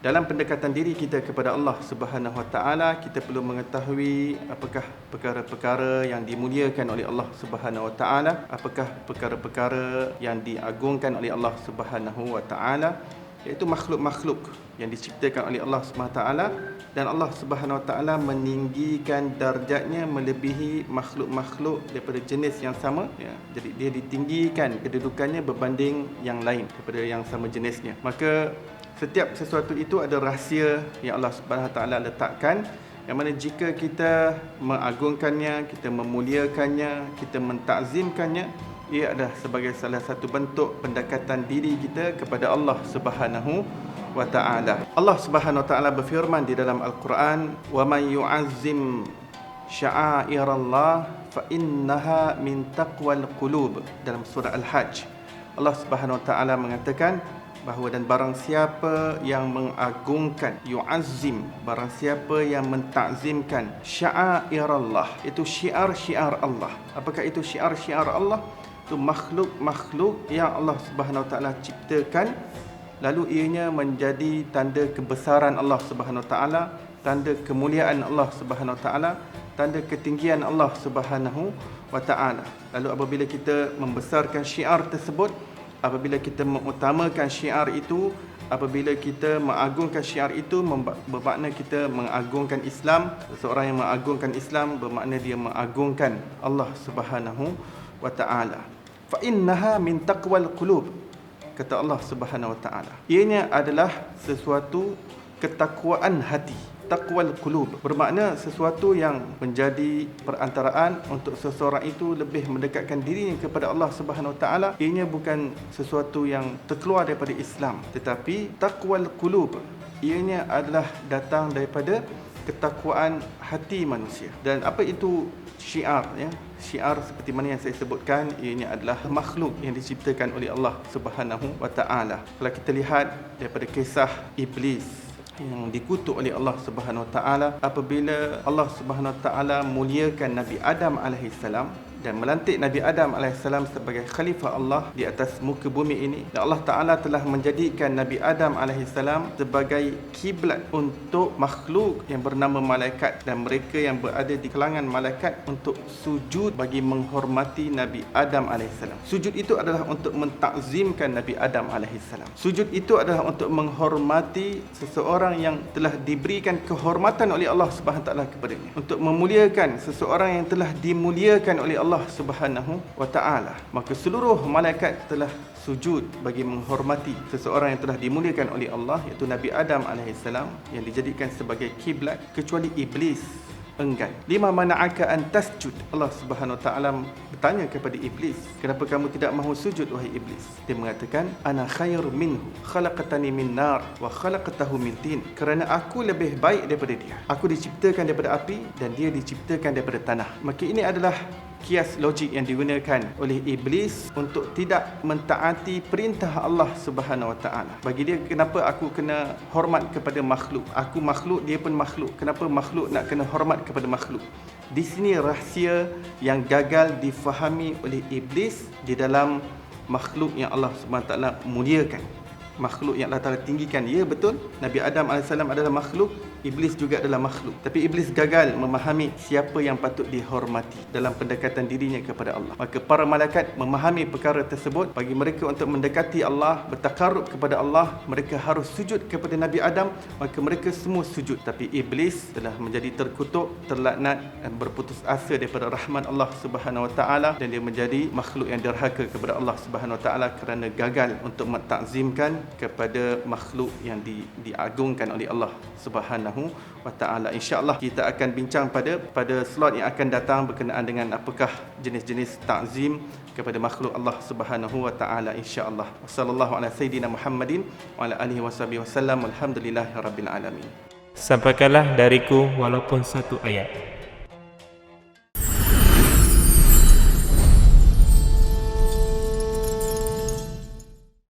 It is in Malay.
Dalam pendekatan diri kita kepada Allah Subhanahu Wa Taala, kita perlu mengetahui apakah perkara-perkara yang dimuliakan oleh Allah Subhanahu Wa Taala, apakah perkara-perkara yang diagungkan oleh Allah Subhanahu Wa Taala, iaitu makhluk-makhluk yang diciptakan oleh Allah Subhanahu Wa Taala, dan Allah Subhanahu Wa Taala meninggikan darjatnya melebihi makhluk-makhluk daripada jenis yang sama, ya. Jadi dia ditinggikan kedudukannya berbanding yang lain daripada yang sama jenisnya. Maka setiap sesuatu itu ada rahsia yang Allah Subhanahu Wa Taala letakkan, yang mana jika kita mengagungkannya, kita memuliakannya, kita mentakzimkannya, ia adalah sebagai salah satu bentuk pendekatan diri kita kepada Allah Subhanahu Wa Taala. Allah Subhanahu Wa Taala berfirman di dalam Al-Quran, "Wa man yu'azzim sya'airallah fa innaha min taqwal qulub." Dalam surah Al-Hajj, Allah Subhanahu Wa Taala mengatakan bahawa dan barang siapa yang mengagungkan, yu'azzim, barang siapa yang mentakzimkan sya'airallah, itu syiar-syiar Allah. Apakah itu syiar-syiar Allah? Itu makhluk-makhluk yang Allah Subhanahu Wa Taala ciptakan, lalu ianya menjadi tanda kebesaran Allah Subhanahu Wa Taala, tanda kemuliaan Allah Subhanahu Wa Taala, tanda ketinggian Allah Subhanahu Wa Taala. Lalu apabila kita membesarkan syiar tersebut, apabila kita mengutamakan syiar itu, apabila kita mengagungkan syiar itu, bermakna kita mengagungkan Islam. Seseorang yang mengagungkan Islam bermakna dia mengagungkan Allah Subhanahu Wa Taala. Fa innaha min taqwal qulub, kata Allah Subhanahu Wa Taala. Ianya adalah sesuatu ketakwaan hati. Taqwal qulub bermakna sesuatu yang menjadi perantaraan untuk seseorang itu lebih mendekatkan dirinya kepada Allah Subhanahu Wa Taala. Ianya bukan sesuatu yang terkeluar daripada Islam, tetapi taqwal qulub ianya adalah datang daripada ketakwaan hati manusia. Dan apa itu syiar, ya? Syiar seperti mana yang saya sebutkan, ianya adalah makhluk yang diciptakan oleh Allah Subhanahu Wa Taala. Kalau kita lihat daripada kisah Iblis yang dikutuk oleh Allah Subhanahu Wa Taala, apabila Allah Subhanahu Wa Taala muliakan Nabi Adam alaihissalam dan melantik Nabi Adam alaihissalam sebagai khalifah Allah di atas muka bumi ini, dan Allah Taala telah menjadikan Nabi Adam alaihissalam sebagai kiblat untuk makhluk yang bernama malaikat, dan mereka yang berada di kalangan malaikat untuk sujud bagi menghormati Nabi Adam alaihissalam. Sujud itu adalah untuk mentakzimkan Nabi Adam alaihissalam. Sujud itu adalah untuk menghormati seseorang yang telah diberikan kehormatan oleh Allah Subhanahu Wa Taala kepadanya, untuk memuliakan seseorang yang telah dimuliakan oleh Allah Subhanahu Wa Taala. Maka seluruh malaikat telah sujud bagi menghormati seseorang yang telah dimuliakan oleh Allah, iaitu Nabi Adam alaihissalam yang dijadikan sebagai kiblat, kecuali iblis enggan. Lima mana'aka an tasjud. Allah Subhanahu Wa Taala bertanya kepada iblis, kenapa kamu tidak mahu sujud wahai iblis? Dia mengatakan, ana khair minhu, khalaqtani min nar wa khalaqtahu min tin. Kerana aku lebih baik daripada dia. Aku diciptakan daripada api dan dia diciptakan daripada tanah. Maka ini adalah kias logik yang digunakan oleh iblis untuk tidak mentaati perintah Allah Subhanahu Wa Taala. Bagi dia, kenapa aku kena hormat kepada makhluk? Aku makhluk, dia pun makhluk. Kenapa makhluk nak kena hormat kepada makhluk? Di sini rahsia yang gagal difahami oleh iblis di dalam makhluk yang Allah Subhanahu Wa Taala muliakan, makhluk yang Allah Taala tinggikan. Ya, betul, Nabi Adam AS adalah makhluk, iblis juga adalah makhluk. Tapi iblis gagal memahami siapa yang patut dihormati dalam pendekatan dirinya kepada Allah. Maka para malaikat memahami perkara tersebut. Bagi mereka untuk mendekati Allah, bertakarrub kepada Allah, mereka harus sujud kepada Nabi Adam. Maka mereka semua sujud. Tapi iblis telah menjadi terkutuk, terlaknat dan berputus asa daripada rahmat Allah Subhanahu Wa Taala, dan dia menjadi makhluk yang derhaka kepada Allah Subhanahu Wa Taala kerana gagal untuk mentakzimkan kepada makhluk yang diagungkan oleh Allah Subhanahu Wa Taala. InsyaAllah kita akan bincang pada slot yang akan datang berkenaan dengan apakah jenis-jenis takzim kepada makhluk Allah Subhanahu Wa Taala, insya-Allah. Wassallallahu ala sayyidina Muhammadin wa ala alihi wasallam. Alhamdulillahirabbil alamin. Sampaikanlah dariku walaupun satu ayat.